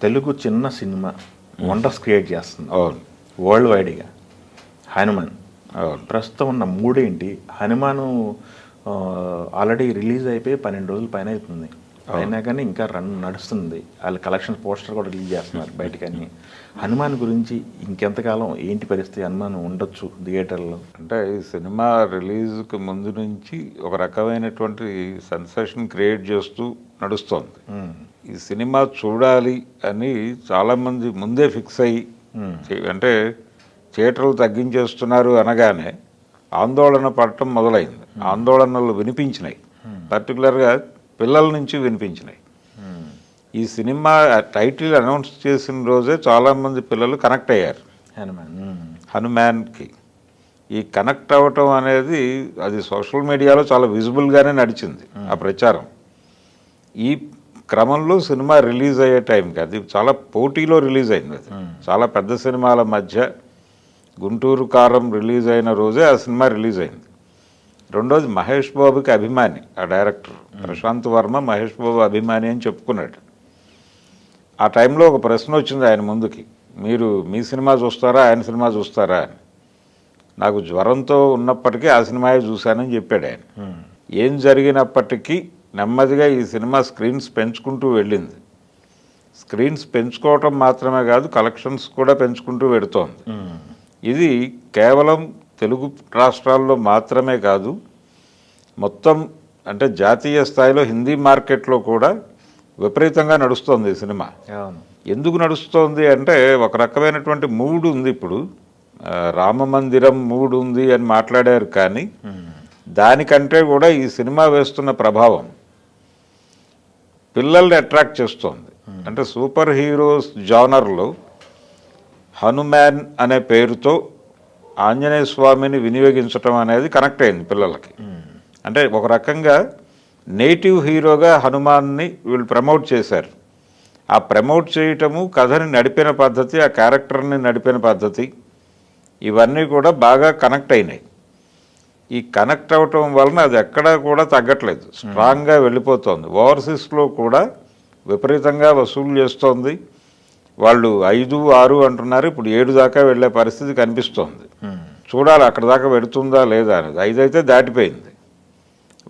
తెలుగు చిన్న cinema wonders create చేస్తుంది అవును. వరల్డ్ వైడ్గా. హనుమాన్ అవును. ప్రస్తుతం ఉన్న మూడేంటి? హనుమాను ఆల్రెడీ రిలీజ్ అయిపోయి 12 రోజుల పైన అవుతుంది. అయినా కానీ ఇంకా నడుస్తుంది. వాళ్ళ కలెక్షన్ పోస్టర్ కూడా రిలీజ్ చేస్తున్నారు బయటకని. హనుమాన్ గురించి ఇంకెంతకాలం ఏంటి పరిస్థితి? హనుమాన్ ఉండొచ్చు థియేటర్లో అంటే ఈ సినిమా రిలీజ్కి ముందు నుంచి ఒక రకమైనటువంటి సెన్సేషన్ క్రియేట్ చేస్తూ నడుస్తోంది. ఈ సినిమా చూడాలి అని చాలామంది ముందే ఫిక్స్ అయ్యి, అంటే థియేటర్లు తగ్గించేస్తున్నారు అనగానే ఆందోళన పడటం మొదలైంది. ఆందోళనలు వినిపించినాయి, పర్టికులర్గా పిల్లల నుంచి వినిపించినాయి. ఈ సినిమా టైటిల్ అనౌన్స్ చేసిన రోజే చాలామంది పిల్లలు కనెక్ట్ అయ్యారు హనుమాన్కి. ఈ కనెక్ట్ అవ్వటం అనేది అది సోషల్ మీడియాలో చాలా విజిబుల్గానే నడిచింది ఆ ప్రచారం. ఈ క్రమంలో సినిమా రిలీజ్ అయ్యే టైంకి అది చాలా పోటీలో రిలీజ్ అయింది. అది చాలా పెద్ద సినిమాల మధ్య గుంటూరు కారం రిలీజ్ అయిన రోజే ఆ సినిమా రిలీజ్ అయింది. రెండోది మహేష్ బాబుకి అభిమాని ఆ డైరెక్టర్ ప్రశాంత్ వర్మ మహేష్ బాబు అభిమాని అని చెప్పుకున్నాడు. ఆ టైంలో ఒక ప్రశ్న వచ్చింది ఆయన ముందుకి, మీరు మీ సినిమా చూస్తారా ఆయన సినిమా చూస్తారా అని. నాకు జ్వరంతో ఉన్నప్పటికీ ఆ సినిమాయే చూశానని చెప్పాడు ఆయన. ఏం జరిగినప్పటికీ నెమ్మదిగా ఈ సినిమా స్క్రీన్స్ పెంచుకుంటూ వెళ్ళింది. స్క్రీన్స్ పెంచుకోవటం మాత్రమే కాదు, కలెక్షన్స్ కూడా పెంచుకుంటూ వెడుతోంది. ఇది కేవలం తెలుగు రాష్ట్రాల్లో మాత్రమే కాదు, మొత్తం అంటే జాతీయ స్థాయిలో హిందీ మార్కెట్లో కూడా విపరీతంగా నడుస్తోంది ఈ సినిమా. ఎందుకు నడుస్తోంది అంటే ఒక రకమైనటువంటి మూడ్ ఉంది. ఇప్పుడు రామ మందిరం మూడ్ ఉంది అని మాట్లాడారు, కానీ దానికంటే కూడా ఈ సినిమా వేస్తున్న ప్రభావం పిల్లల్ని అట్రాక్ట్ చేస్తోంది. అంటే సూపర్ హీరోస్ జానర్లో హనుమాన్ అనే పేరుతో ఆంజనేయ స్వామిని వినియోగించటం అనేది కనెక్ట్ అయింది పిల్లలకి. అంటే ఒక రకంగా నేటివ్ హీరోగా హనుమాన్ని వీళ్ళు ప్రమోట్ చేశారు. ఆ ప్రమోట్ చేయటము, కథని నడిపిన పద్ధతి, ఆ క్యారెక్టర్ని నడిపిన పద్ధతి, ఇవన్నీ కూడా బాగా కనెక్ట్ అయినాయి. ఈ కనెక్ట్ అవటం వలన అది ఎక్కడా కూడా తగ్గట్లేదు, స్ట్రాంగ్గా వెళ్ళిపోతుంది. ఓవర్సీస్లో కూడా విపరీతంగా వసూలు చేస్తోంది. వాళ్ళు 5, 6 అంటున్నారు, ఇప్పుడు 7 దాకా వెళ్ళే పరిస్థితి కనిపిస్తోంది. చూడాలి అక్కడ దాకా పెడుతుందా లేదా అనేది. 5 అయితే దాటిపోయింది.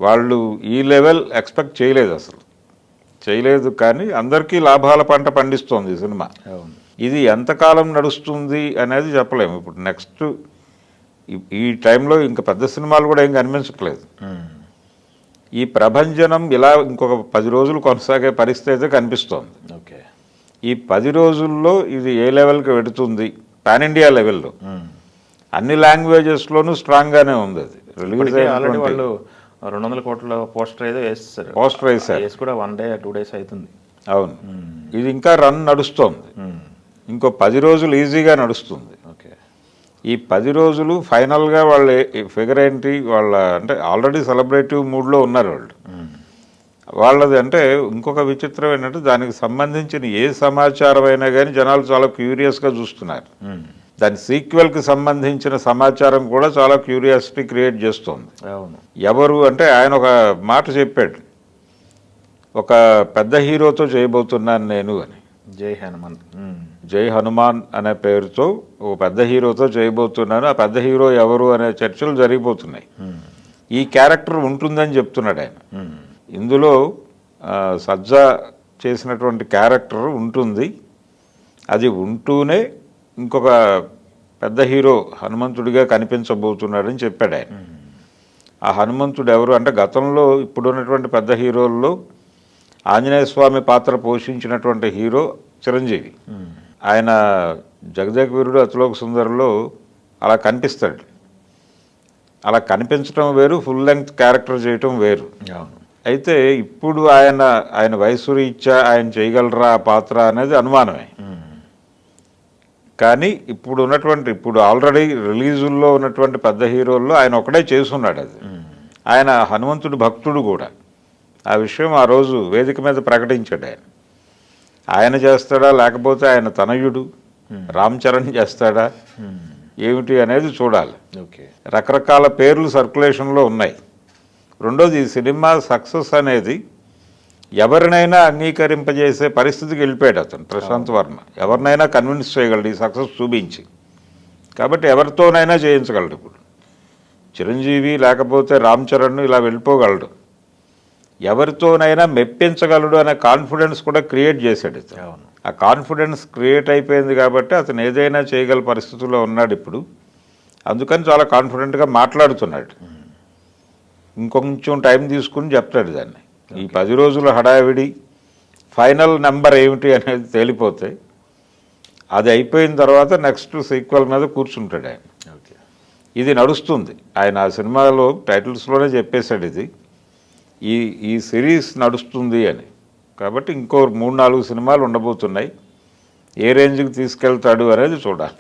వాళ్ళు ఈ లెవెల్ ఎక్స్పెక్ట్ చేయలేదు, అసలు చేయలేదు. కానీ అందరికీ లాభాల పంట పండిస్తోంది ఈ సినిమా. ఇది ఎంతకాలం నడుస్తుంది అనేది చెప్పలేము. ఇప్పుడు నెక్స్ట్ ఈ టైంలో ఇంకా పెద్ద సినిమాలు కూడా ఏం కనిపించట్లేదు. ఈ ప్రభంజనం ఇలా ఇంకొక 10 రోజులు కొనసాగే పరిస్థితి అయితే కనిపిస్తోంది. ఓకే, ఈ 10 రోజుల్లో ఇది ఏ లెవెల్కి వెడుతుంది? పాన్ ఇండియా లెవెల్లో అన్ని లాంగ్వేజెస్లోనూ స్ట్రాంగ్గానే ఉంది. అది రిలీజ్ ఆల్రెడీ వాళ్ళు 200 కోట్ల పోస్టర్ ఏదో వేస్తారు. పోస్టర్ వేసారు కూడా 1 day 2 days అవుతుంది. అవును, ఇది ఇంకా రన్ నడుస్తోంది. ఇంకో 10 రోజులు ఈజీగా నడుస్తుంది. ఓకే, ఈ 10 రోజులు ఫైనల్గా వాళ్ళ ఫిగర్ ఏంటి? వాళ్ళ అంటే ఆల్రెడీ సెలబ్రేటివ్ మూడ్లో ఉన్నారు వాళ్ళు. వాళ్ళది అంటే ఇంకొక విచిత్రం ఏంటంటే దానికి సంబంధించిన ఏ సమాచారం అయినా కానీ జనాలు చాలా క్యూరియస్గా చూస్తున్నారు. దాని సీక్వెల్కి సంబంధించిన సమాచారం కూడా చాలా క్యూరియాసిటీ క్రియేట్ చేస్తుంది. ఎవరు అంటే ఆయన ఒక మాట చెప్పాడు, ఒక పెద్ద హీరోతో చేయబోతున్నాను నేను అని. జై హనుమాన్ అనే పేరుతో ఒక పెద్ద హీరోతో చేయబోతున్నాను. ఆ పెద్ద హీరో ఎవరు అనే చర్చలు జరిగిపోతున్నాయి. ఈ క్యారెక్టర్ ఉంటుందని చెప్తున్నాడు ఆయన. ఇందులో సజ్జా చేసినటువంటి క్యారెక్టర్ ఉంటుంది. అది ఉంటూనే ఇంకొక పెద్ద హీరో హనుమంతుడిగా కనిపించబోతున్నాడని చెప్పాడు ఆయన. ఆ హనుమంతుడు ఎవరు అంటే గతంలో ఇప్పుడున్నటువంటి పెద్ద హీరోల్లో ఆంజనేయ స్వామి పాత్ర పోషించినటువంటి హీరో చిరంజీవి. ఆయన జగదేక వీరుడు అతిలోక సుందరిలో అలా కనిపిస్తాడు. అలా కనిపించడం వేరు, ఫుల్ లెంగ్త్ క్యారెక్టర్ చేయటం వేరు. అయితే ఇప్పుడు ఆయన వయసు రీత్యా ఆయన చేయగలరా ఆ పాత్ర అనేది అనుమానమే. కానీ ఇప్పుడు ఆల్రెడీ రిలీజుల్లో ఉన్నటువంటి పెద్ద హీరోల్లో ఆయన ఒకడే చేసున్నాడు. అది ఆయన హనుమంతుడి భక్తుడు కూడా. ఆ విషయం ఆ రోజు వేదిక మీద ప్రకటించాడు. ఆయన చేస్తాడా లేకపోతే ఆయన తనయుడు రామ్ చరణ్ చేస్తాడా ఏమిటి అనేది చూడాలి. రకరకాల పేర్లు సర్క్యులేషన్లో ఉన్నాయి. రెండోది ఈ సినిమా సక్సెస్ అనేది ఎవరినైనా అంగీకరింపజేసే పరిస్థితికి వెళ్ళిపోయాడు అతను ప్రశాంత్ వర్మ. ఎవరినైనా కన్విన్స్ చేయగలడు ఈ సక్సెస్ చూపించి. కాబట్టి ఎవరితోనైనా చేయించగలడు. ఇప్పుడు చిరంజీవి లేకపోతే రామ్ చరణ్ ఇలా వెళ్ళిపోగలడు. ఎవరితోనైనా మెప్పించగలడు అనే కాన్ఫిడెన్స్ కూడా క్రియేట్ చేశాడు ఇతను. అవును. ఆ కాన్ఫిడెన్స్ క్రియేట్ అయిపోయింది కాబట్టి అతను ఏదైనా చేయగల పరిస్థితుల్లో ఉన్నాడు ఇప్పుడు. అందుకని చాలా కాన్ఫిడెంట్గా మాట్లాడుతున్నాడు. ఇంకొంచెం టైం తీసుకుని చెప్తాడు దాన్ని. ఈ 10 రోజుల హడావిడి ఫైనల్ నెంబర్ ఏమిటి అనేది తేలిపోతే అది అయిపోయిన తర్వాత నెక్స్ట్ సీక్వెల్ మీద కూర్చుంటాడు ఆయన. ఓకే. ఇది నడుస్తుంది. ఆయన ఆ సినిమాలో టైటిల్స్లోనే చెప్పేశాడు ఇది ఈ సిరీస్ నడుస్తుంది అని. కాబట్టి ఇంకో 3-4 సినిమాలు ఉండబోతున్నాయి. ఏ రేంజ్కి తీసుకెళ్తాడు అనేది చూడాలి.